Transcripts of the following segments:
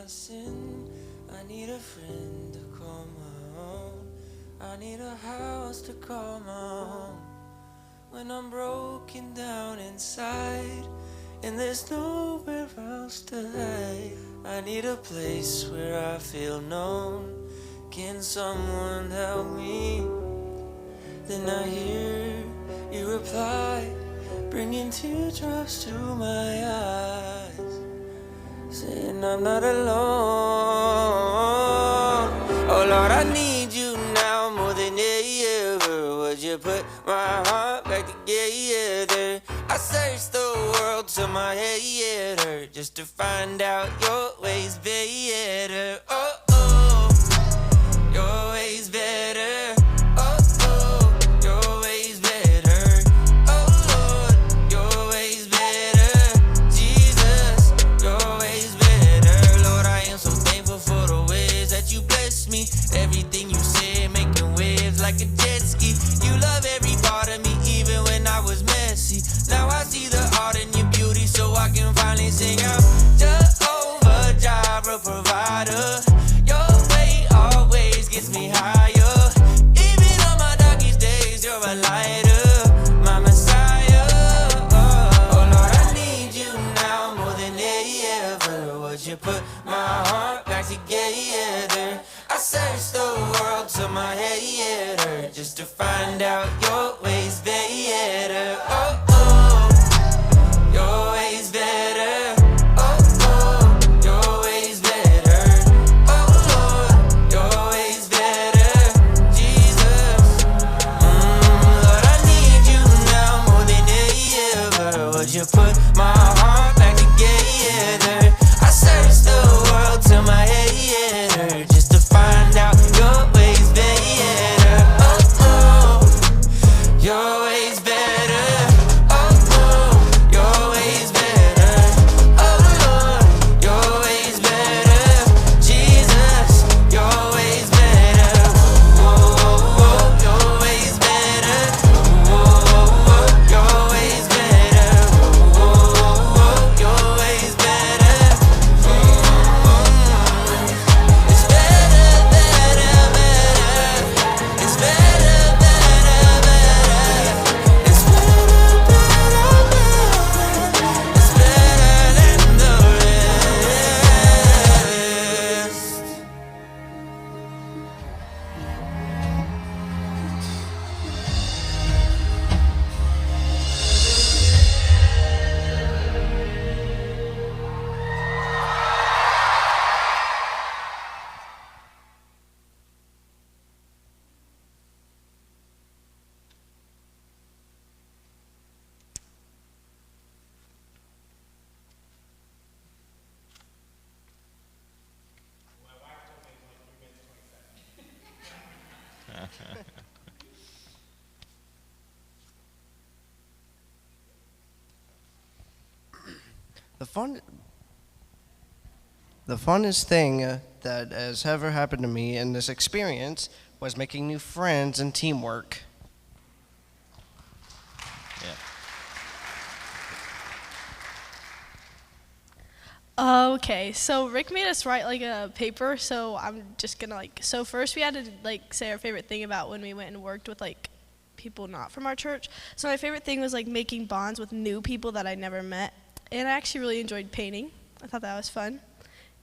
my sin. I need a friend to call my own. I need a house to call my home. When I'm broken down inside and there's nowhere else to hide, I need a place where I feel known. Can someone help me? Then I hear you reply, bringing teardrops to my eyes, saying I'm not alone. Oh Lord, I need you now more than ever. Would you put my heart back together? I searched the world till my head hurt just to find out your ways better. Oh, oh, your ways better. Oh, oh, your ways better. Oh Lord, your ways better. Jesus, your ways better. Lord, I am so thankful for the ways that you bless me. Everything you said, making waves like a jet ski. You love every part of me, even when I was messy. Now I see the art in your beauty, so I can finally sing out. Jehovah Jireh, provider. Your way always gets me higher. Even on my darkest days, you're a lighter, my Messiah. Oh Lord, I need you now more than ever. Would you put my heart back together? I searched the world till my head hurt just to find out your ways better. Oh, oh, your ways better. Oh, oh, your ways better. Oh, Lord, your ways better. Jesus, Lord, I need you now more than ever. Would you put my heart back together? I searched the world till my head hurt just to find out your ways better. Oh, oh, your ways better. Oh, oh, your ways better. Oh, Lord, your ways better. Jesus, your ways better. Oh, oh, oh, your ways better. Oh, oh, oh, your ways better. Oh, oh, oh, your ways better. It's better, better, better. It's better, better, better. It's better, better, better. It's better than the rest. The fun, the funnest thing that has ever happened to me in this experience was making new friends and teamwork. Okay, so Rick made us write like a paper, so I'm just gonna so first we had to like say our favorite thing about when we went and worked with like people not from our church. So my favorite thing was like making bonds with new people that I never met. And I actually really enjoyed painting. I thought that was fun.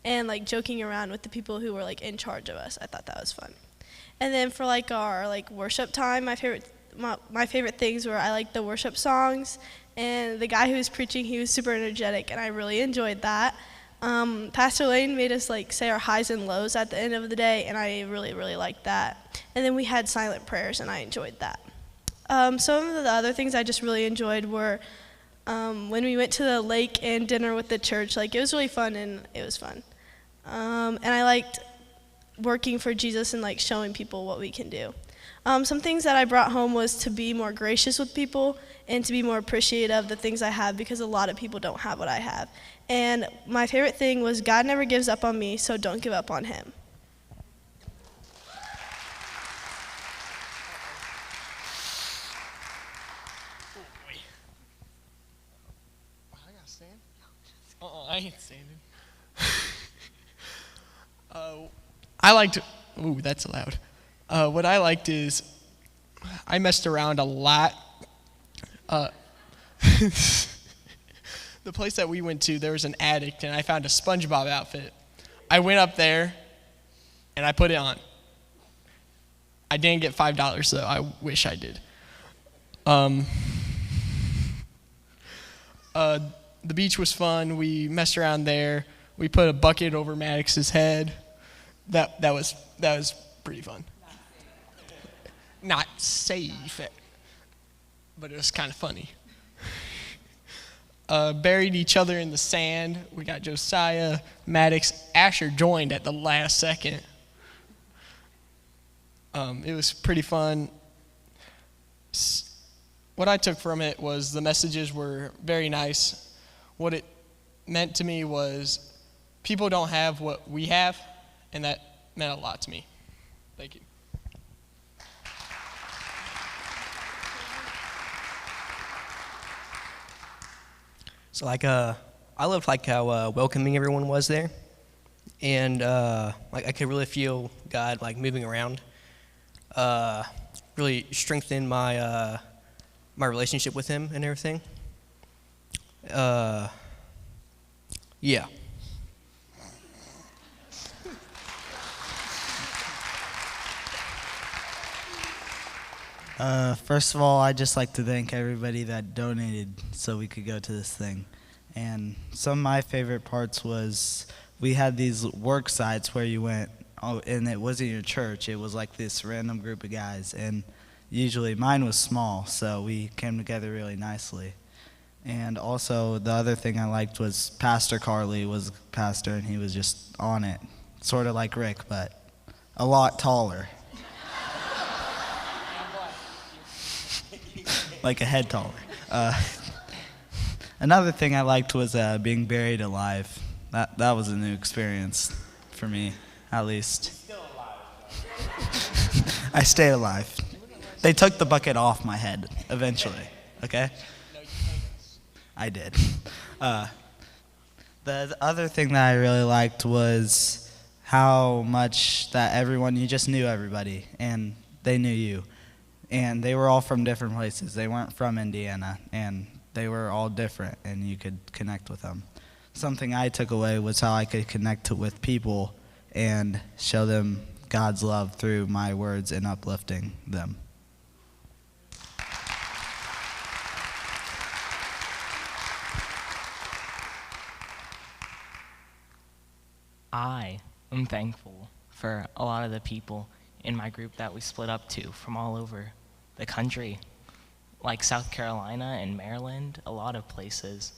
And like joking around with the people who were like in charge of us. I thought that was fun. And then for like our like worship time, my favorite things were I liked the worship songs, and the guy who was preaching, he was super energetic, and I really enjoyed that. Pastor Lane made us like say our highs and lows at the end of the day, and I really, really liked that. And then we had silent prayers, and I enjoyed that. Some of the other things I just really enjoyed were when we went to the lake and dinner with the church. Like it was really fun, and it was fun. And I liked working for Jesus and like showing people what we can do. Some things that I brought home was to be more gracious with people and to be more appreciative of the things I have, because a lot of people don't have what I have. And my favorite thing was God never gives up on me, so don't give up on him. I gotta stand? I ain't standing. I liked. Ooh, that's loud. What I liked is I messed around a lot. The place that we went to, there was an attic, and I found a SpongeBob outfit. I went up there, and I put it on. I didn't get $5 though. I wish I did. The beach was fun. We messed around there. We put a bucket over Maddox's head. That was pretty fun. Not safe, but it was kind of funny. Buried each other in the sand. We got Josiah, Maddox, Asher joined at the last second. It was pretty fun. What I took from it was the messages were very nice. What it meant to me was people don't have what we have, and that meant a lot to me. Thank you. So I loved how welcoming everyone was there, and I could really feel God moving around. Really strengthened my my relationship with Him and everything. Yeah. First of all, I'd just like to thank everybody that donated so we could go to this thing. And some of my favorite parts was we had these work sites where you went, and it wasn't your church. It was like this random group of guys. And usually mine was small, so we came together really nicely. And also the other thing I liked was Pastor Carley was a pastor, and he was just on it, sort of like Rick, but a lot taller. Like a head taller. Another thing I liked was being buried alive. That was a new experience for me, at least. Still alive. I stayed alive. They took the bucket off my head eventually. Okay. I did. The other thing that I really liked was how much that you just knew everybody, and they knew you. And they were all from different places. They weren't from Indiana, and they were all different, and you could connect with them. Something I took away was how I could connect with people and show them God's love through my words and uplifting them. I am thankful for a lot of the people in my group that we split up to from all over the country, like South Carolina and Maryland, a lot of places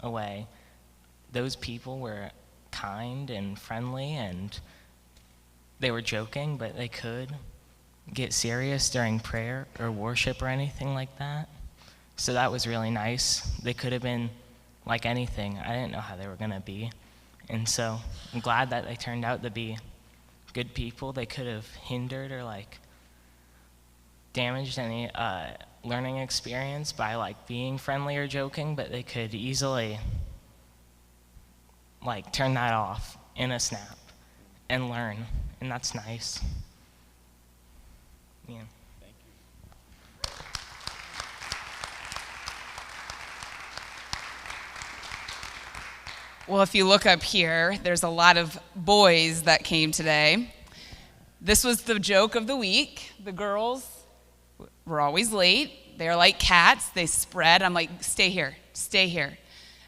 away. Those people were kind and friendly, and they were joking, but they could get serious during prayer or worship or anything like that. So that was really nice. They could have been like anything. I didn't know how they were going to be. And so I'm glad that they turned out to be good people. They could have hindered or damaged any learning experience by being friendly or joking, but they could easily turn that off in a snap and learn, and that's nice. Yeah. Thank you. Well, if you look up here, there's a lot of boys that came today. This was the joke of the week. The girls were always late. They're like cats. They spread. I'm like, stay here, stay here.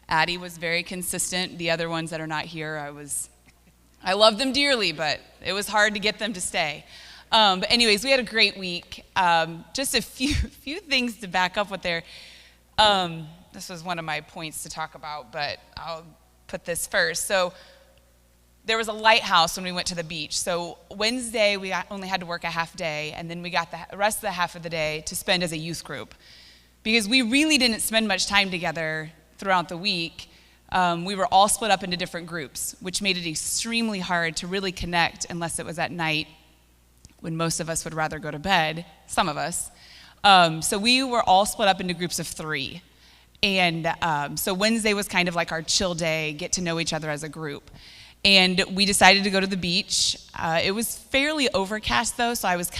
Addie was very consistent. The other ones that are not here, I love them dearly, but it was hard to get them to stay. But anyways, we had a great week. Just a few things to back up what they're. This was one of my points to talk about, but I'll put this first. So there was a lighthouse when we went to the beach. So Wednesday, we only had to work a half day, and then we got the rest of the half of the day to spend as a youth group. Because we really didn't spend much time together throughout the week. We were all split up into different groups, which made it extremely hard to really connect unless it was at night when most of us would rather go to bed, some of us. So we were all split up into groups of 3. And so Wednesday was kind of like our chill day, get to know each other as a group. And we decided to go to the beach. It was fairly overcast though, so I was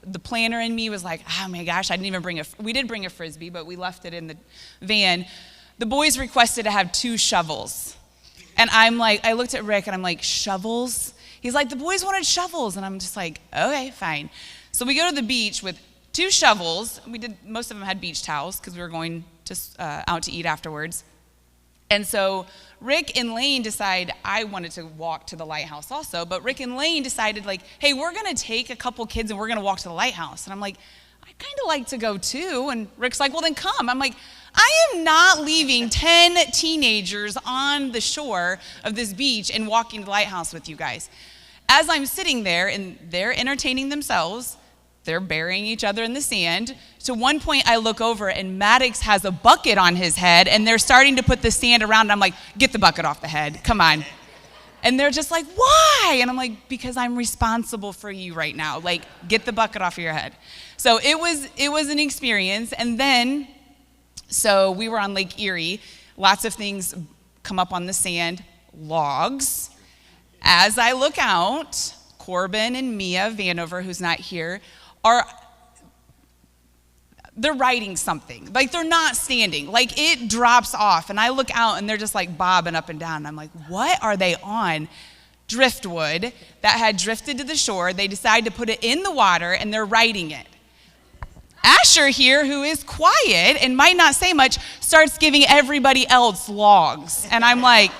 the planner in me was like, oh my gosh, I didn't even we did bring a Frisbee, but we left it in the van. The boys requested to have 2 shovels. And I looked at Rick and I'm like, shovels? He's like, the boys wanted shovels. And I'm just like, okay, fine. So we go to the beach with 2 shovels. Most of them had beach towels because we were going to out to eat afterwards. And so Rick and Lane decide, I wanted to walk to the lighthouse also, but Rick and Lane decided like, hey, we're gonna take a couple kids and we're gonna walk to the lighthouse. And I'm like, I kind of like to go too. And Rick's like, well then come. I'm like, I am not leaving 10 teenagers on the shore of this beach and walking to the lighthouse with you guys. As I'm sitting there and they're entertaining themselves, they're burying each other in the sand. So one point I look over and Maddox has a bucket on his head and they're starting to put the sand around. And I'm like, get the bucket off the head, come on. And they're just like, why? And I'm like, because I'm responsible for you right now. Like, get the bucket off of your head. So it was an experience. And then, so we were on Lake Erie. Lots of things come up on the sand, logs. As I look out, Corbin and Mia Vanover, who's not here, they're writing something. Like they're not standing. Like it drops off and I look out and they're just like bobbing up and down. And I'm like, what are they on? Driftwood that had drifted to the shore. They decide to put it in the water and they're writing it. Asher here, who is quiet and might not say much, starts giving everybody else logs. And I'm like,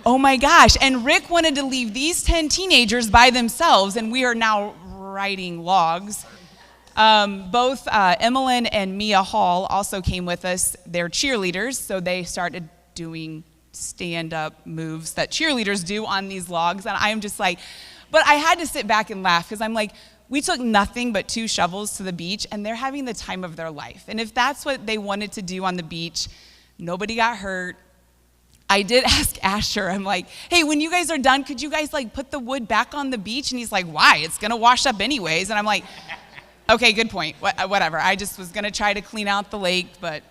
oh my gosh. And Rick wanted to leave these 10 teenagers by themselves and we are now writing logs. Both Emmeline and Mia Hall also came with us. They're cheerleaders, so they started doing stand-up moves that cheerleaders do on these logs. And I'm just like, but I had to sit back and laugh because I'm like, we took nothing but 2 shovels to the beach and they're having the time of their life. And if that's what they wanted to do on the beach, nobody got hurt. I did ask Asher, I'm like, hey, when you guys are done, could you guys like put the wood back on the beach? And he's like, why? It's gonna wash up anyways. And I'm like, okay, good point, whatever. I just was gonna try to clean out the lake, but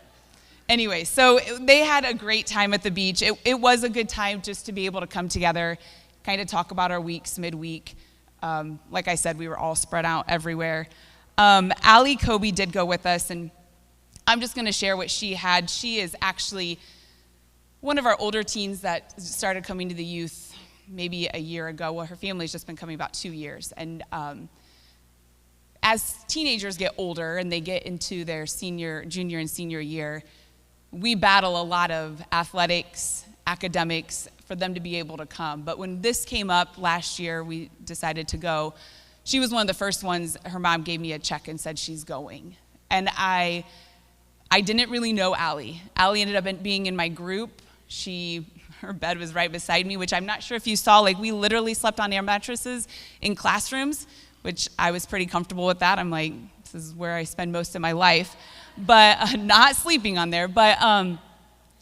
anyway, so they had a great time at the beach. It was a good time just to be able to come together, kind of talk about our weeks midweek. Like I said, we were all spread out everywhere. Allie Kobe did go with us, and I'm just gonna share what she had. She is actually one of our older teens that started coming to the youth maybe a year ago. Well, her family's just been coming about 2 years. And as teenagers get older and they get into their junior and senior year, we battle a lot of athletics, academics for them to be able to come. But when this came up last year, we decided to go. She was one of the first ones. Her mom gave me a check and said she's going. And I didn't really know Allie. Allie ended up being in my group. Her bed was right beside me, which I'm not sure if you saw. Like, we literally slept on air mattresses in classrooms, which I was pretty comfortable with that. I'm like, this is where I spend most of my life, but not sleeping on there. But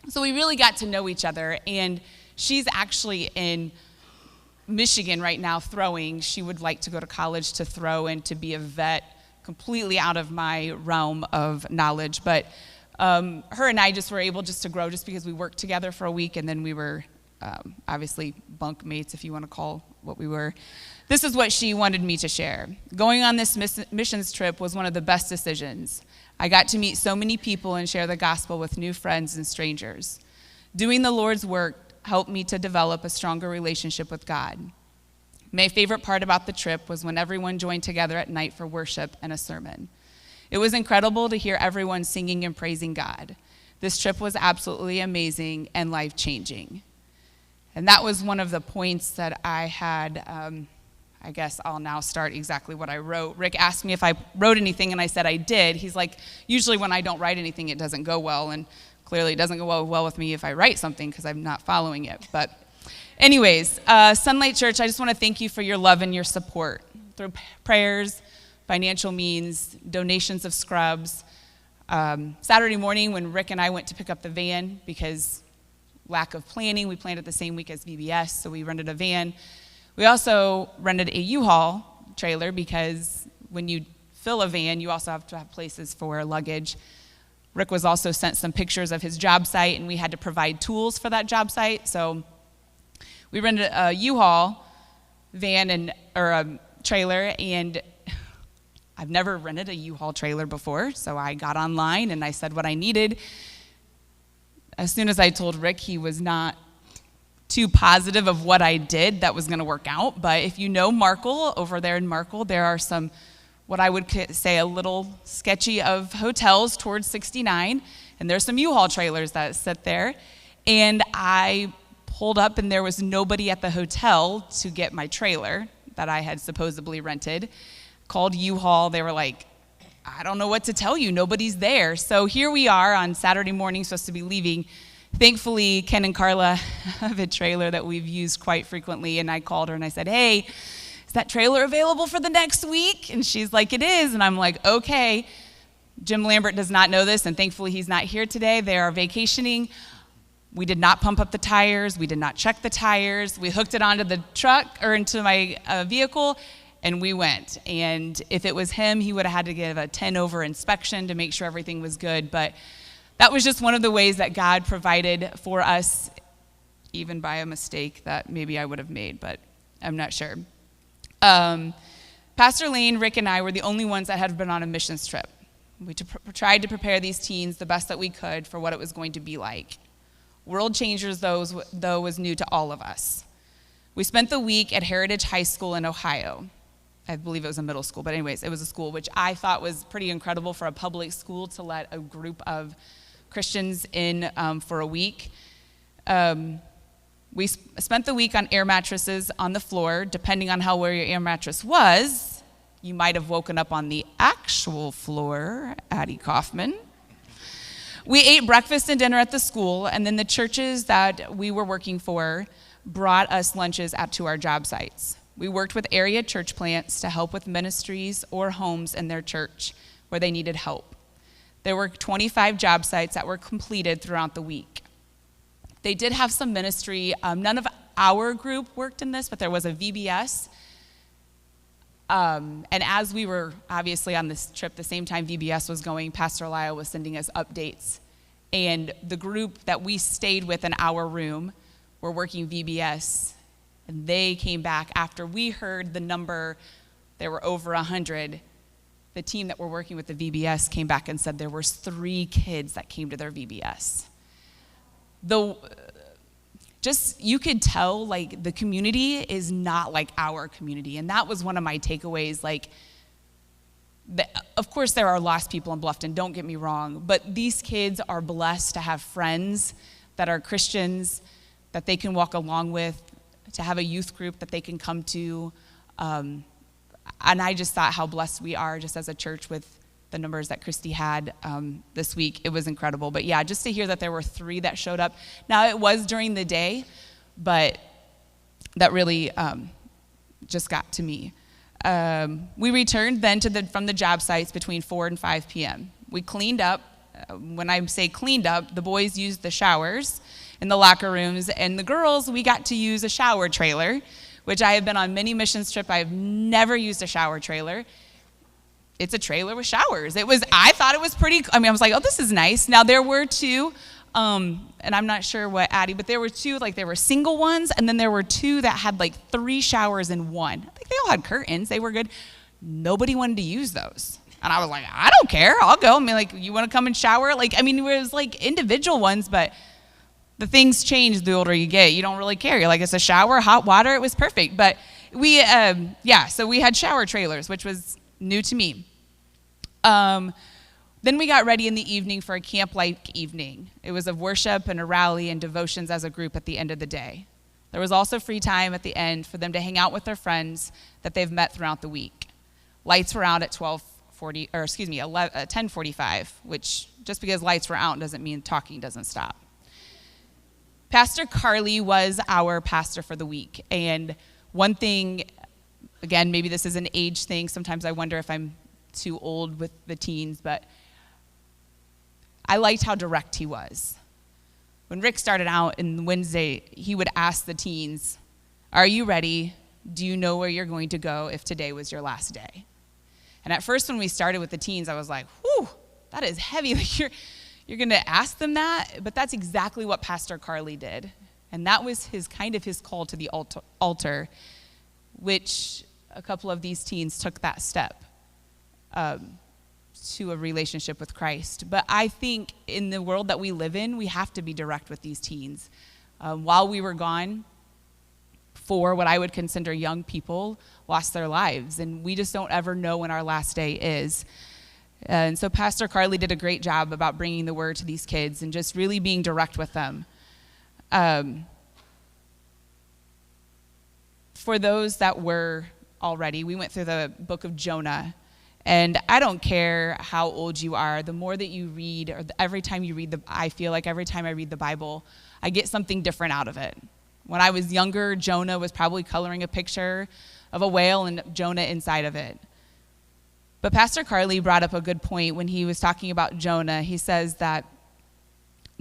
so we really got to know each other, and she's actually in Michigan right now throwing. She would like to go to college to throw and to be a vet, completely out of my realm of knowledge. But her and I just were able just to grow just because we worked together for a week, and then we were obviously bunk mates, if you want to call what we were. This is what she wanted me to share. Going on this missions trip was one of the best decisions. I got to meet so many people and share the gospel with new friends and strangers. Doing the Lord's work helped me to develop a stronger relationship with God. My favorite part about the trip was when everyone joined together at night for worship and a sermon. It was incredible to hear everyone singing and praising God. This trip was absolutely amazing and life-changing. And that was one of the points that I had. I guess I'll now start exactly what I wrote. Rick asked me if I wrote anything, and I said I did. He's like, usually when I don't write anything, it doesn't go well, and clearly it doesn't go well with me if I write something because I'm not following it. But anyways, Sunlight Church, I just want to thank you for your love and your support through prayers, financial means, donations of scrubs. Saturday morning when Rick and I went to pick up the van because lack of planning, we planned it the same week as VBS, so we rented a van. We also rented a U-Haul trailer because when you fill a van, you also have to have places for luggage. Rick was also sent some pictures of his job site, and we had to provide tools for that job site, so we rented a U-Haul van or a trailer, and I've never rented a U-Haul trailer before, so I got online and I said what I needed. As soon as I told Rick, he was not too positive of what I did that was going to work out. But if you know Markle, over there in Markle, there are some, what I would say, a little sketchy of hotels towards 69, and there's some U-Haul trailers that sit there. And I pulled up, and there was nobody at the hotel to get my trailer that I had supposedly rented. Called U-Haul. They were like, I don't know what to tell you. Nobody's there. So here we are on Saturday morning, supposed to be leaving. Thankfully, Ken and Carla have a trailer that we've used quite frequently, and I called her and I said, hey, is that trailer available for the next week? And she's like, it is. And I'm like, okay. Jim Lambert does not know this, and thankfully he's not here today. They are vacationing. We did not pump up the tires. We did not check the tires. We hooked it onto the truck or into my vehicle, and we went. And if it was him, he would have had to give a 10-over inspection to make sure everything was good. But that was just one of the ways that God provided for us, even by a mistake that maybe I would have made, but I'm not sure. Pastor Lane, Rick, and I were the only ones that had been on a missions trip. We tried to prepare these teens the best that we could for what it was going to be like. World Changers, though, was new to all of us. We spent the week at Heritage High School in Ohio. I believe it was a middle school, but anyways, it was a school, which I thought was pretty incredible for a public school to let a group of Christians in for a week. We spent the week on air mattresses on the floor. Depending on where your air mattress was, you might have woken up on the actual floor, Addie Kaufman. We ate breakfast and dinner at the school, and then the churches that we were working for brought us lunches out to our job sites. We worked with area church plants to help with ministries or homes in their church where they needed help. There were 25 job sites that were completed throughout the week. They did have some ministry. None of our group worked in this, but there was a VBS. And as we were obviously on this trip, the same time VBS was going, Pastor Lyle was sending us updates. And the group that we stayed with in our room were working VBS. And they came back after we heard the number, there were over 100. The team that were working with the VBS came back and said there was 3 kids that came to their VBS. You could tell, like, the community is not like our community. And that was one of my takeaways. Like, of course, there are lost people in Bluffton, don't get me wrong. But these kids are blessed to have friends that are Christians that they can walk along with, to have a youth group that they can come to. And I just thought how blessed we are just as a church with the numbers that Christy had this week. It was incredible. But yeah, just to hear that there were 3 that showed up. Now, it was during the day, but that really just got to me. We returned then from the job sites between 4 and 5 p.m. We cleaned up. When I say cleaned up, the boys used the showers in the locker rooms, and the girls, we got to use a shower trailer, which I have been on many missions trips. I have never used a shower trailer. It's a trailer with showers. I thought it was pretty, I was like, oh, this is nice. Now, there were 2, and I'm not sure what Addie, but there were 2, like, there were single ones, and then there were 2 that had, like, 3 showers in one. Like, they all had curtains. They were good. Nobody wanted to use those. And I was like, I don't care. I'll go. Like, you want to come and shower? Like, it was, like, individual ones, but the things change the older you get. You don't really care. You're like, it's a shower, hot water. It was perfect. But so we had shower trailers, which was new to me. Then we got ready in the evening for a camp-like evening. It was of worship and a rally and devotions as a group at the end of the day. There was also free time at the end for them to hang out with their friends that they've met throughout the week. Lights were out at 10:45, which just because lights were out doesn't mean talking doesn't stop. Pastor Carly was our pastor for the week. And one thing, again, maybe this is an age thing. Sometimes I wonder if I'm too old with the teens, but I liked how direct he was. When Rick started out in Wednesday, he would ask the teens, are you ready? Do you know where you're going to go if today was your last day? And at first when we started with the teens, I was like, whew, that is heavy. Like, you're going to ask them that? But that's exactly what Pastor Carly did. And that was his call to the altar, which a couple of these teens took that step to a relationship with Christ. But I think in the world that we live in, we have to be direct with these teens. While we were gone, 4 what I would consider young people lost their lives, and we just don't ever know when our last day is. And so Pastor Carly did a great job about bringing the word to these kids and just really being direct with them. For those that were already, we went through the book of Jonah, and I don't care how old you are, the more that you read, or every time you read I feel like every time I read the Bible, I get something different out of it. When I was younger, Jonah was probably coloring a picture of a whale and Jonah inside of it. But Pastor Carly brought up a good point when he was talking about Jonah. He says that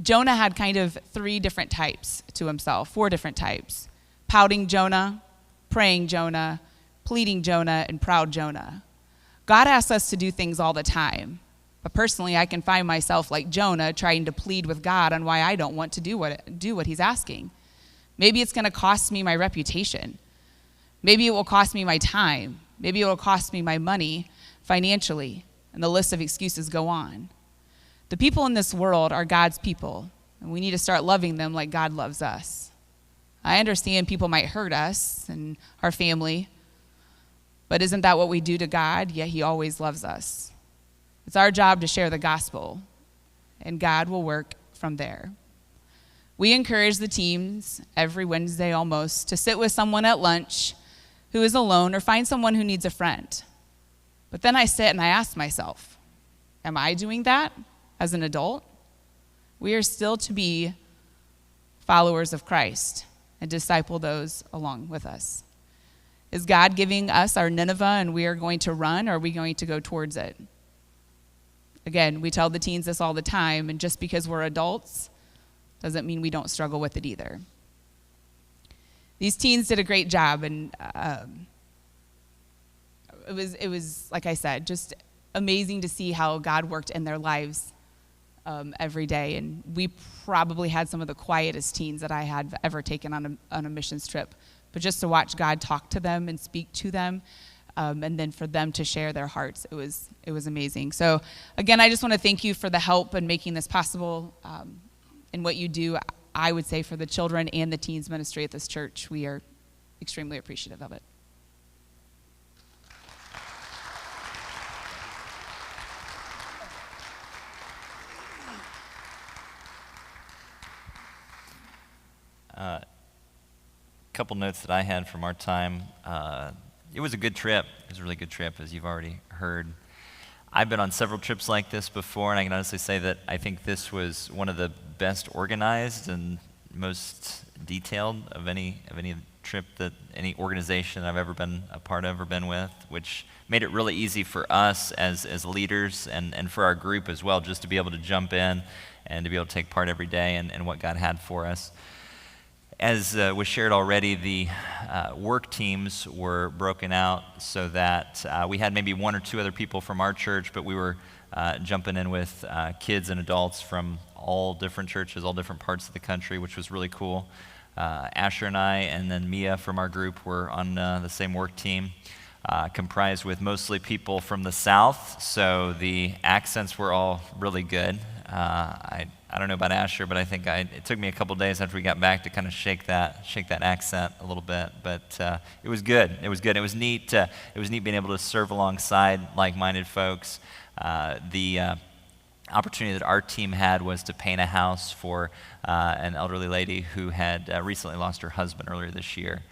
Jonah had kind of 3 different types to himself, 4 different types: pouting Jonah, praying Jonah, pleading Jonah, and proud Jonah. God asks us to do things all the time. But personally, I can find myself like Jonah, trying to plead with God on why I don't want to do what he's asking. Maybe it's going to cost me my reputation. Maybe it will cost me my time. Maybe it will cost me my money financially. And the list of excuses go on. The people in this world are God's people, and we need to start loving them like God loves us. I understand people might hurt us and our family, but isn't that what we do to God? Yet he always loves us. It's our job to share the gospel, and God will work from there. We encourage the teams every Wednesday almost to sit with someone at lunch who is alone or find someone who needs a friend. But then I sit and I ask myself, am I doing that as an adult? We are still to be followers of Christ and disciple those along with us. Is God giving us our Nineveh and we are going to run, or are we going to go towards it? Again, we tell the teens this all the time, and just because we're adults doesn't mean we don't struggle with it either. These teens did a great job, and it was like I said, just amazing to see how God worked in their lives every day. And we probably had some of the quietest teens that I had ever taken on a missions trip. But just to watch God talk to them and speak to them, and then for them to share their hearts, it was amazing. So again, I just want to thank you for the help in making this possible. In what you do, I would say, for the children and the teens ministry at this church. We are extremely appreciative of it. Couple notes that I had from our time. It was a good trip. It was a really good trip, as you've already heard. I've been on several trips like this before, and I can honestly say that I think this was one of the best organized and most detailed of any trip that any organization I've ever been a part of or been with, which made it really easy for us as leaders and for our group as well, just to be able to jump in and to be able to take part every day in what God had for us. As was shared already, the work teams were broken out so that we had maybe 1 or 2 other people from our church, but we were jumping in with kids and adults from all different churches, all different parts of the country, which was really cool. Asher and I, and then Mia from our group, were on the same work team, comprised with mostly people from the South, so the accents were all really good. I don't know about Asher, but I think it took me a couple days after we got back to kind of shake that accent a little bit. But it was good. It was good. It was neat. It was neat being able to serve alongside like-minded folks. The opportunity that our team had was to paint a house for an elderly lady who had recently lost her husband earlier this year,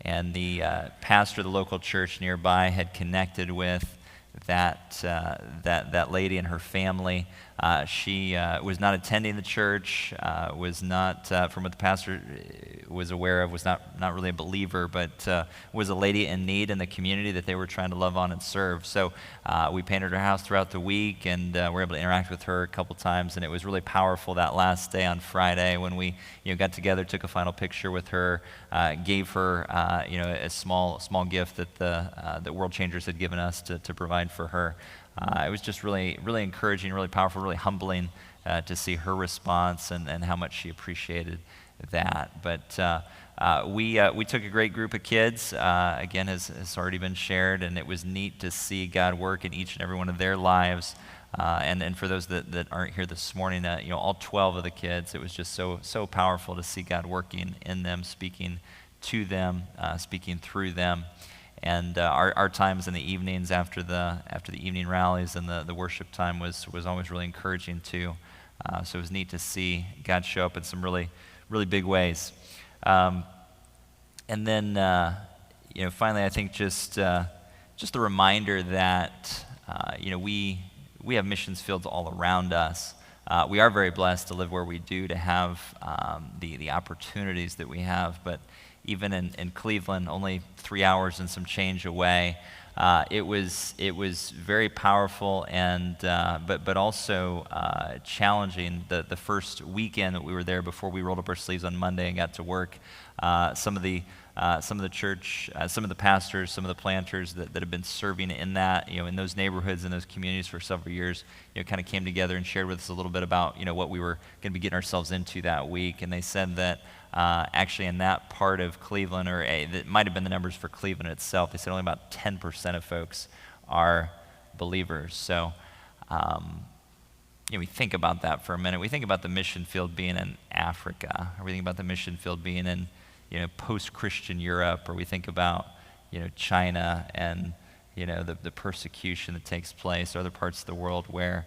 and the pastor of the local church nearby had connected with that lady and her family. She was not attending the church, was not, from what the pastor was aware of, was not really a believer, but was a lady in need in the community that they were trying to love on and serve. So we painted her house throughout the week, and were able to interact with her a couple times, and it was really powerful that last day on Friday when we got together, took a final picture with her, gave her a small gift that World Changers had given us to provide for her. It was just really, really encouraging, really powerful, really humbling to see her response and how much she appreciated that. But we took a great group of kids, again, has already been shared, and it was neat to see God work in each and every one of their lives. And for those that aren't here this morning, all 12 of the kids, it was just so powerful to see God working in them, speaking to them, speaking through them. And our times in the evenings after the evening rallies and the worship time was always really encouraging too. So it was neat to see God show up in some really big ways. And then finally, I think just a reminder that we have missions fields all around us. We are very blessed to live where we do, to have the opportunities that we have. But even in Cleveland, only 3 hours and some change away, it was very powerful and but also challenging. The first weekend that we were there, before we rolled up our sleeves on Monday and got to work, some of the church, some of the pastors, some of the planters that have been serving in that, in those neighborhoods and those communities for several years, kind of came together and shared with us a little bit about, what we were going to be getting ourselves into that week. And they said that actually in that part of Cleveland, or that might have been the numbers for Cleveland itself, they said only about 10% of folks are believers. So, we think about that for a minute. We think about the mission field being in Africa, or we think about the mission field being in post-Christian Europe, or we think about, China and, the persecution that takes place, or other parts of the world where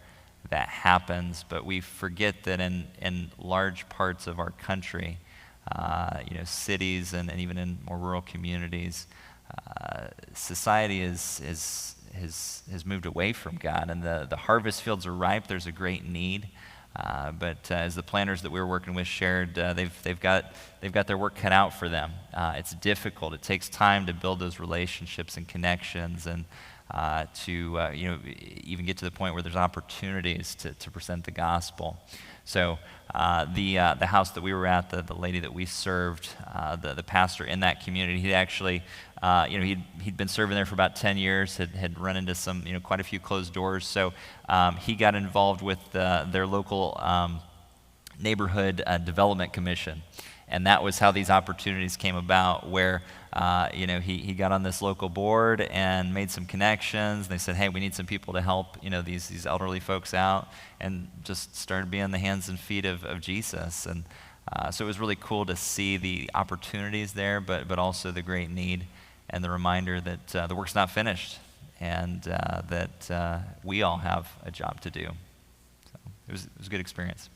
that happens. But we forget that in large parts of our country, cities and even in more rural communities, society has moved away from God, and the harvest fields are ripe. There's a great need. But as the planners that we were working with shared, they've got their work cut out for them. It's difficult. It takes time to build those relationships and connections, and to even get to the point where there's opportunities to present the gospel. So the house that we were at, the lady that we served, the pastor in that community, he actually, he'd been serving there for about 10 years, had run into some, quite a few closed doors. So he got involved with their local neighborhood development commission. And that was how these opportunities came about, where he got on this local board and made some connections. They said, hey, we need some people to help these elderly folks out, and just started being the hands and feet of Jesus. And so it was really cool to see the opportunities there, but also the great need and the reminder that the work's not finished, and that we all have a job to do. So it was a good experience.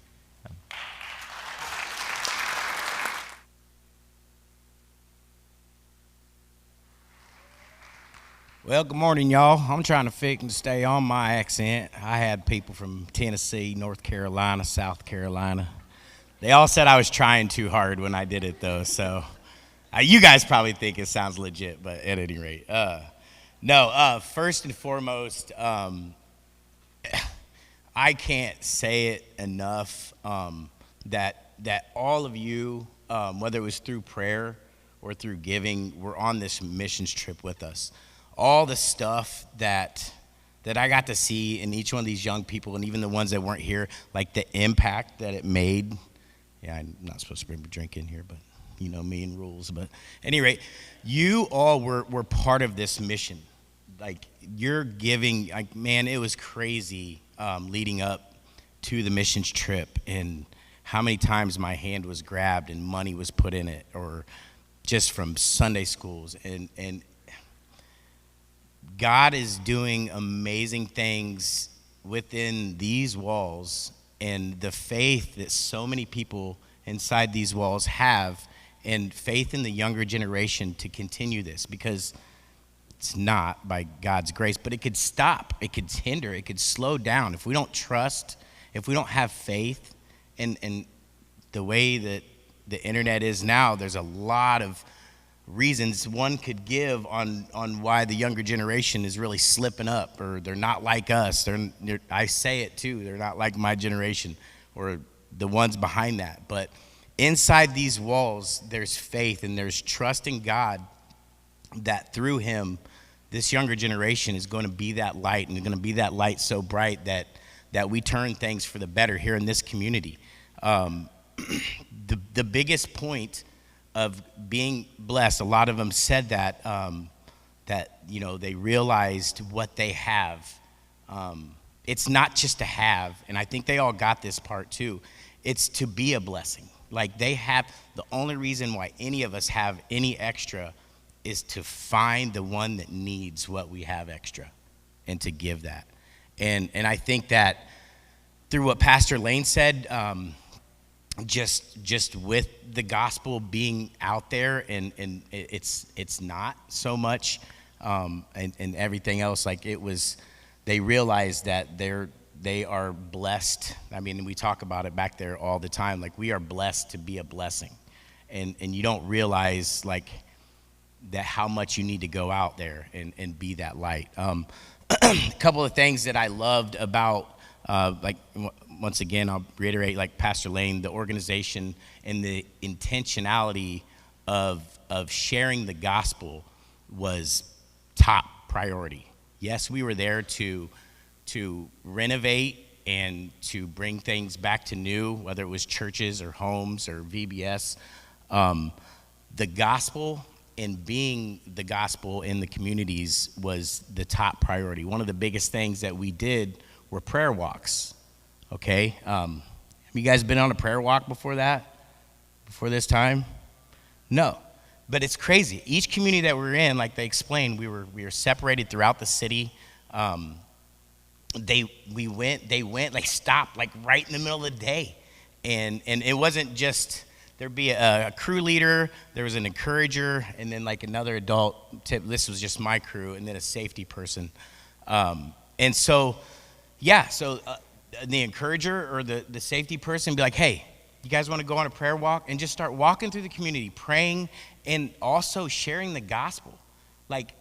Well, good morning, y'all. I'm trying to stay on my accent. I had people from Tennessee, North Carolina, South Carolina. They all said I was trying too hard when I did it, though. So you guys probably think it sounds legit, but at any rate. First and foremost, I can't say it enough, that all of you, whether it was through prayer or through giving, were on this missions trip with us. All the stuff that I got to see in each one of these young people, and even the ones that weren't here, like the impact that it made. Yeah, I'm not supposed to bring a drink in here, but me and rules. But at any rate, you all were part of this mission. Like, you're giving, man, it was crazy leading up to the missions trip, and how many times my hand was grabbed and money was put in it, or just from Sunday schools. And God is doing amazing things within these walls, and the faith that so many people inside these walls have, and faith in the younger generation to continue this, because it's not by God's grace, but it could stop, it could hinder, it could slow down if we don't trust, if we don't have faith. And the way that the internet is now, there's a lot of reasons one could give on why the younger generation is really slipping up, or they're not like us. I say it too, they're not like my generation or the ones behind that. But inside these walls, there's faith, and there's trusting God that through him, this younger generation is going to be that light, and going to be that light so bright that that we turn things for the better here in this community. The biggest point of being blessed, a lot of them said that, that, you know, they realized what they have. It's not just to have, and I think they all got this part too. It's to be a blessing. Like they have, the only reason why any of us have any extra is to find the one that needs what we have extra and to give that. And I think that through what Pastor Lane said, just with the gospel being out there, and it's not so much, and everything else, like it was, they realized that they are blessed. I mean, we talk about it back there all the time. Like we are blessed to be a blessing, and you don't realize like that how much you need to go out there and be that light. A couple of things that I loved about, like once again, I'll reiterate, like Pastor Lane, the organization and the intentionality of sharing the gospel was top priority. Yes, we were there to renovate and to bring things back to new, whether it was churches or homes or VBS. The gospel and being the gospel in the communities was the top priority. One of the biggest things that we did were prayer walks, okay? Have you guys been on a prayer walk before this time? No, but it's crazy. Each community that we're in, like they explained, we were separated throughout the city. They went like stopped like right in the middle of the day, and it wasn't just, there'd be a crew leader, there was an encourager, and then like another adult. This was just my crew, and then a safety person. And so, yeah, so the encourager or the safety person be like, hey, you guys want to go on a prayer walk? And just start walking through the community, praying, and also sharing the gospel. Like,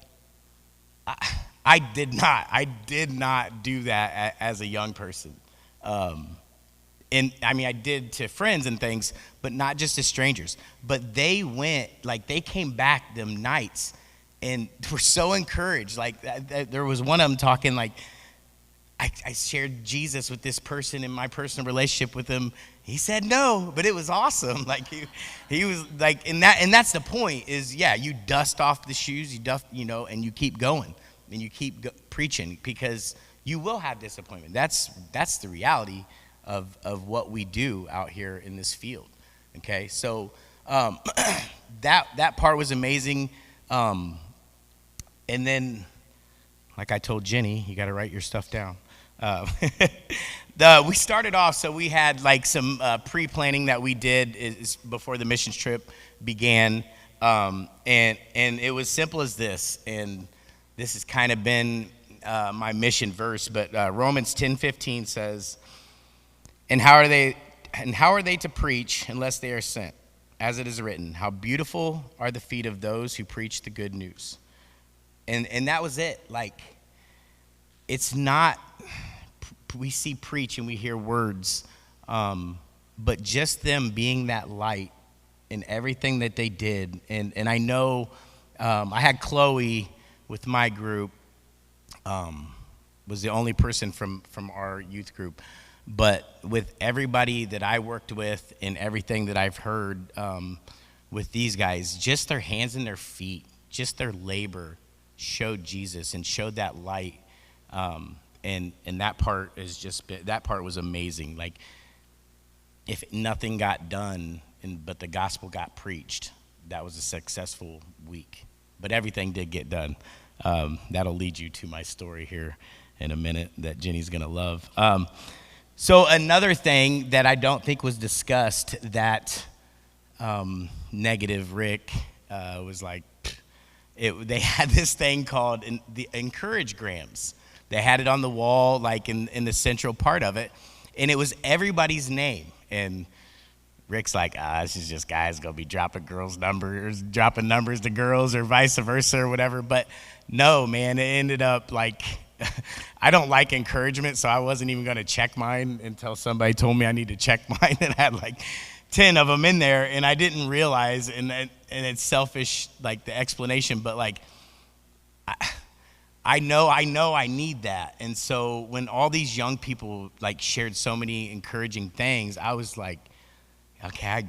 I did not do that as a young person. And I mean, I did to friends and things, but not just to strangers. But they went, like they came back them nights and were so encouraged. Like there was one of them talking like, I shared Jesus with this person in my personal relationship with him. He said no, but it was awesome. Like he was like, and that's the point is, yeah, you dust off the shoes, and you keep going and you keep preaching, because you will have disappointment. That's the reality of what we do out here in this field. Okay, so that part was amazing. And then, like I told Jenny, you got to write your stuff down. We started off, so we had like some pre-planning that we did before the missions trip began, and it was simple as this. And this has kind of been my mission verse, but Romans 10:15 says, And how are they to preach unless they are sent? As it is written, how beautiful are the feet of those who preach the good news. And that was it. Like, it's not, we see preach and we hear words, but just them being that light in everything that they did. And I know I had Chloe with my group, was the only person from our youth group. But with everybody that I worked with and everything that I've heard with these guys, just their hands and their feet, just their labor showed Jesus and showed that light. And that part that part was amazing. Like, if nothing got done but the gospel got preached, that was a successful week. But everything did get done. That'll lead you to my story here in a minute that Jenny's gonna love. So another thing that I don't think was discussed that Negative Rick was like, they had this thing called the Encouragegrams. They had it on the wall, like in the central part of it, and it was everybody's name. And Rick's like, this is just guys gonna be dropping numbers to girls or vice versa or whatever. But no, man, it ended up like, I don't like encouragement, so I wasn't even going to check mine until somebody told me I need to check mine, and I had like 10 of them in there, and I didn't realize, and it's selfish, like the explanation, but like I know I need that. And so when all these young people like shared so many encouraging things, I was like, okay,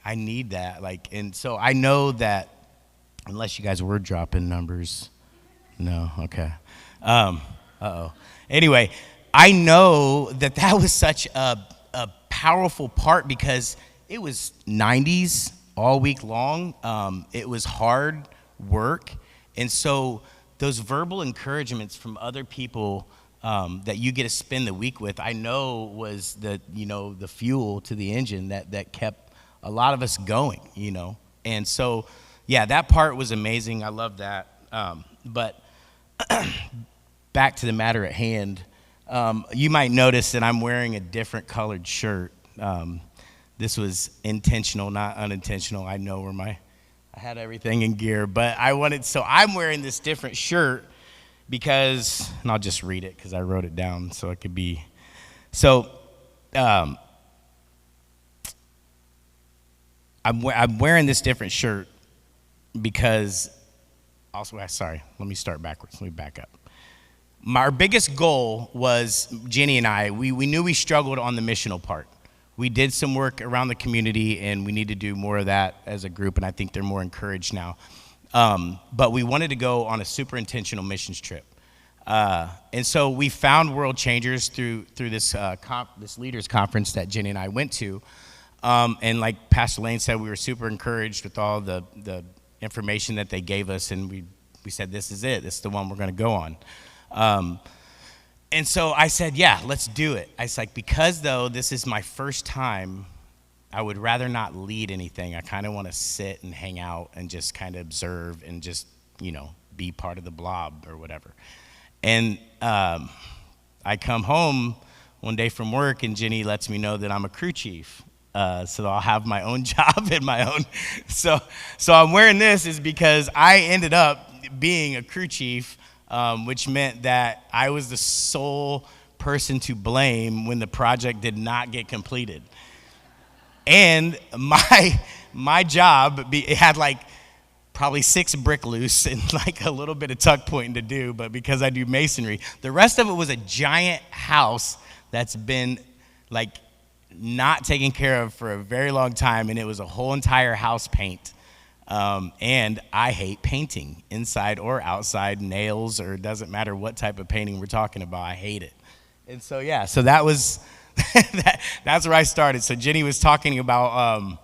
I need that. Like, and so I know that, unless you guys were dropping numbers. No, okay. Anyway, I know that was such a powerful part because it was 90s all week long. It was hard work. And so those verbal encouragements from other people that you get to spend the week with, I know was the fuel to the engine that kept a lot of us going, And so, that part was amazing. I love that. But back to the matter at hand, you might notice that I'm wearing a different colored shirt. This was intentional, not unintentional. I know I had everything in gear, but I'm wearing this different shirt because, and I'll just read it because I wrote it down so it could be. So, I'm wearing this different shirt because, let me start backwards. Let me back up. Our biggest goal was, Jenny and I, we knew we struggled on the missional part. We did some work around the community, and we need to do more of that as a group, and I think they're more encouraged now. But we wanted to go on a super intentional missions trip. And so we found World Changers through this this leaders conference that Jenny and I went to. And like Pastor Lane said, we were super encouraged with all the information that they gave us, and we said, this is it. This is the one we're going to go on. And so I said, let's do it. I was like, because though this is my first time, I would rather not lead anything. I kind of want to sit and hang out and just kind of observe and just, be part of the blob or whatever. And I come home one day from work, and Jenny lets me know that I'm a crew chief. So I'll have my own job and my own. So I'm wearing this is because I ended up being a crew chief, which meant that I was the sole person to blame when the project did not get completed. And my job, it had like probably 6 brick loose and like a little bit of tuck pointing to do, but because I do masonry, the rest of it was a giant house that's been like not taken care of for a very long time, and it was a whole entire house paint. And I hate painting, inside or outside, nails, or it doesn't matter what type of painting we're talking about, I hate it. And so so that was, that's where I started. So Jenny was talking about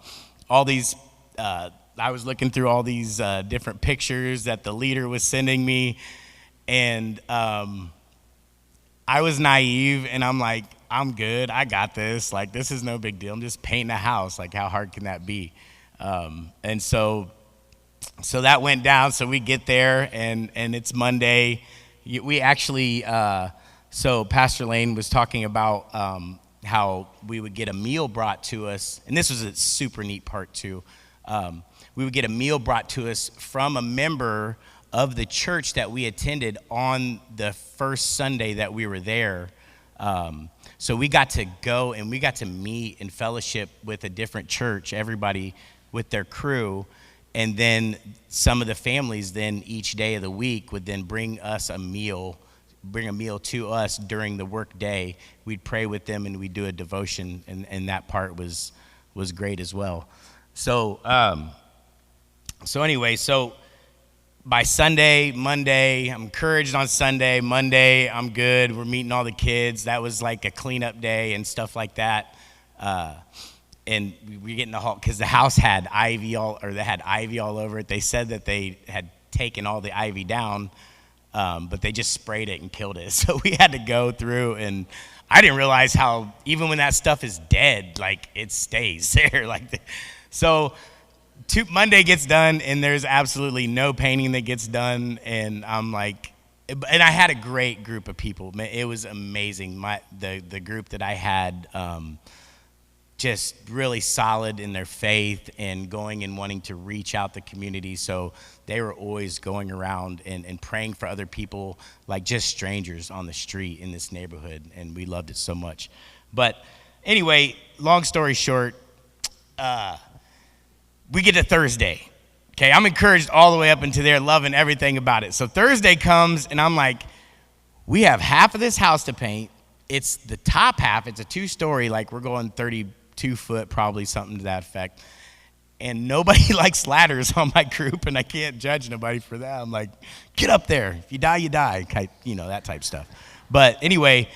all these, I was looking through all these different pictures that the leader was sending me, and I was naive, and I'm like, I'm good, I got this, like this is no big deal, I'm just painting a house, like how hard can that be? And so that went down. So we get there, and it's Monday. We actually, so Pastor Lane was talking about how we would get a meal brought to us, and this was a super neat part too. We would get a meal brought to us from a member of the church that we attended on the first Sunday that we were there. So we got to go and we got to meet and fellowship with a different church, everybody with their crew, and then some of the families then each day of the week would then bring a meal to us during the work day. We'd pray with them and we'd do a devotion, and that part was great as well. So anyway, by Monday, I'm encouraged on Sunday. Monday, I'm good. We're meeting all the kids. That was like a cleanup day and stuff like that. And we get in the hall because the house had ivy all over it. They said that they had taken all the ivy down, but they just sprayed it and killed it. So we had to go through, and I didn't realize how even when that stuff is dead, like it stays there. Monday gets done, and there's absolutely no painting that gets done, and I'm like, and I had a great group of people. It was amazing. The group that I had. Just really solid in their faith and going and wanting to reach out the community. So they were always going around and praying for other people, like just strangers on the street in this neighborhood. And we loved it so much. But anyway, long story short, we get to Thursday. Okay, I'm encouraged all the way up into there, loving everything about it. So Thursday comes, and I'm like, we have half of this house to paint. It's the top half. It's a 2-story, like we're going 32 foot, probably something to that effect. And nobody likes ladders on my group, and I can't judge nobody for that. I'm like, get up there. If you die, you die. You know, that type stuff. But anyway,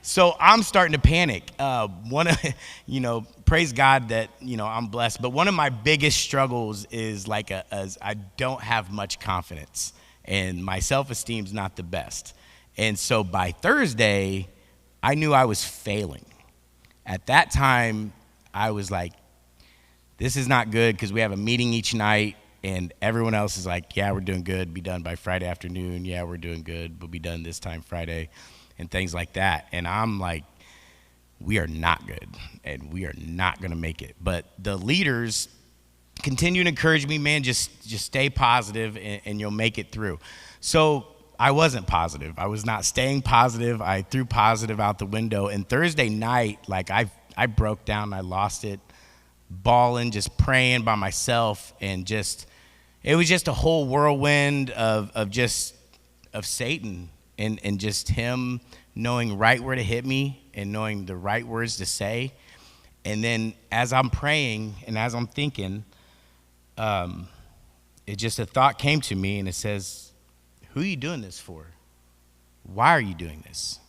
so I'm starting to panic. Praise God that, I'm blessed. But one of my biggest struggles is I don't have much confidence, and my self-esteem's not the best. And so by Thursday, I knew I was failing. At that time, I was like, this is not good, because we have a meeting each night, and everyone else is like, yeah, we're doing good, be done by Friday afternoon. Yeah, we're doing good, we'll be done this time Friday, and things like that. And I'm like, we are not good, and we are not going to make it. But the leaders continue to encourage me, man, just stay positive, and you'll make it through. So I wasn't positive. I was not staying positive. I threw positive out the window. And Thursday night, I broke down. I lost it, bawling, just praying by myself, and it was just a whole whirlwind of Satan and just him knowing right where to hit me and knowing the right words to say. And then as I'm praying and as I'm thinking, a thought came to me, and it says, who are you doing this for? Why are you doing this?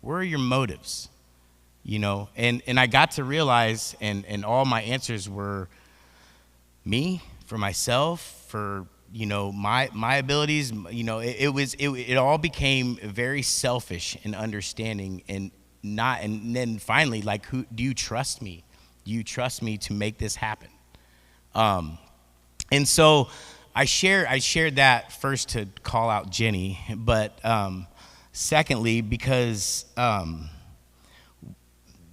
Where are your motives? And I got to realize, and all my answers were me, for myself, for, my abilities. It all became very selfish and understanding, and then finally, who do you trust me? Do you trust me to make this happen? And so I shared that first to call out Jenny, but secondly, because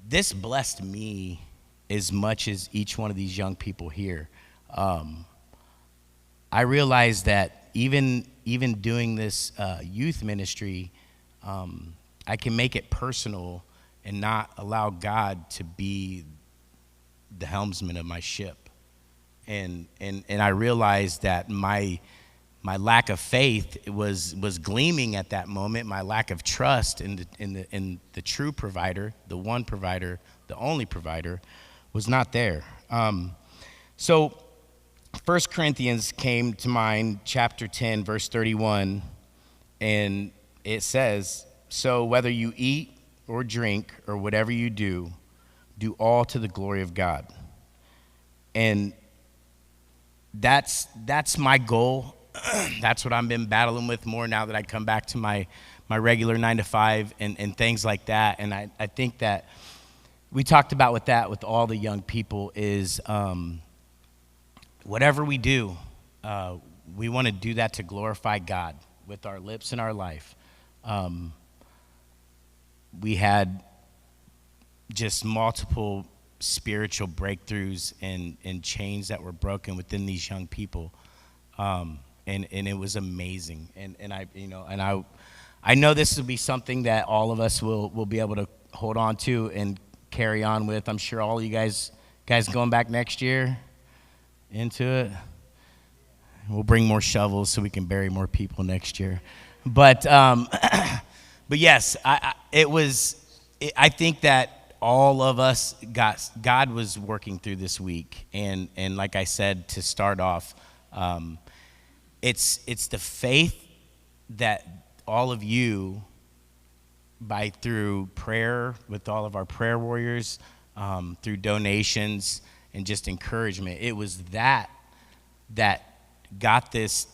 this blessed me as much as each one of these young people here. I realized that even doing this youth ministry, I can make it personal and not allow God to be the helmsman of my ship. And I realized that my lack of faith was gleaming at that moment. My lack of trust in the true provider, the one provider, the only provider, was not there. So 1 Corinthians came to mind, chapter 10, verse 31, and it says, so whether you eat or drink or whatever you do all to the glory of God. And that's my goal. That's what I've been battling with more now that I come back to my regular 9-to-5 and things like that. And I think that we talked about with all the young people is whatever we do, we want to do that to glorify God with our lips and our life. We had just multiple spiritual breakthroughs and chains that were broken within these young people. And it was amazing. And I know this will be something that all of us will be able to hold on to and carry on with. I'm sure all you guys going back next year into it. We'll bring more shovels so we can bury more people next year. But yes, I think that all of us God was working through this week, and like I said to start off, it's the faith that all of you, through prayer with all of our prayer warriors, through donations and just encouragement, it was that got this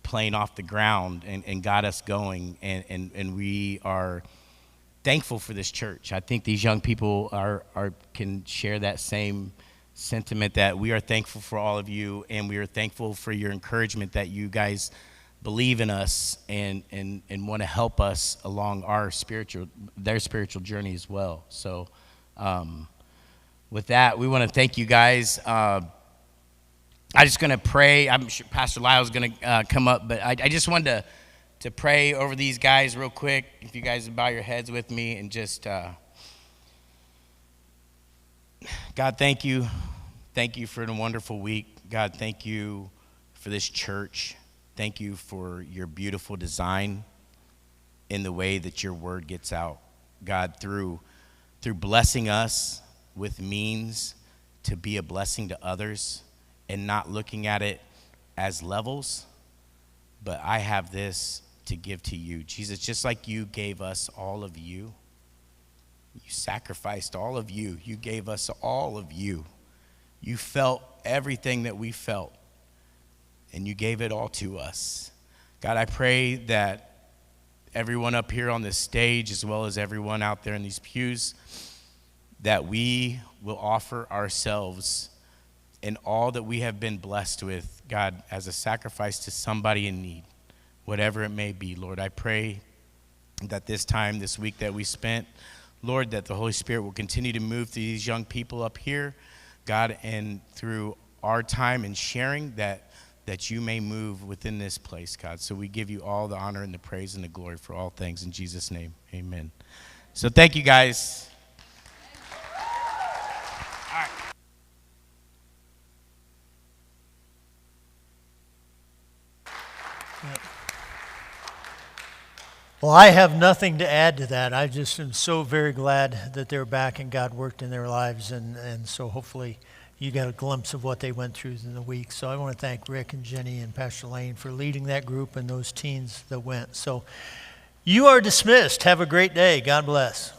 plane off the ground and got us going, and we are thankful for this church. I think these young people can share that same sentiment, that we are thankful for all of you, and we are thankful for your encouragement, that you guys believe in us and want to help us along their spiritual journey as well. So with that, we want to thank you guys. I'm just going to pray. I'm sure Pastor Lyle's going to come up, but I just wanted to pray over these guys real quick. If you guys would bow your heads with me and just, God, thank you. Thank you for the wonderful week. God, thank you for this church. Thank you for your beautiful design in the way that your word gets out. God, through blessing us with means to be a blessing to others and not looking at it as levels, but I have this to give to you. Jesus, just like you gave us all of you, you sacrificed all of you. You gave us all of you. You felt everything that we felt, and you gave it all to us. God, I pray that everyone up here on this stage, as well as everyone out there in these pews, that we will offer ourselves and all that we have been blessed with, God, as a sacrifice to somebody in need, whatever it may be. Lord, I pray that this time, this week that we spent, Lord, that the Holy Spirit will continue to move through these young people up here, God, and through our time and sharing that you may move within this place, God. So we give you all the honor and the praise and the glory for all things in Jesus' name. Amen. So thank you, guys. Well, I have nothing to add to that. I just am so very glad that they're back and God worked in their lives, and so hopefully you got a glimpse of what they went through in the week. So I want to thank Rick and Jenny and Pastor Lane for leading that group and those teens that went. So you are dismissed. Have a great day. God bless.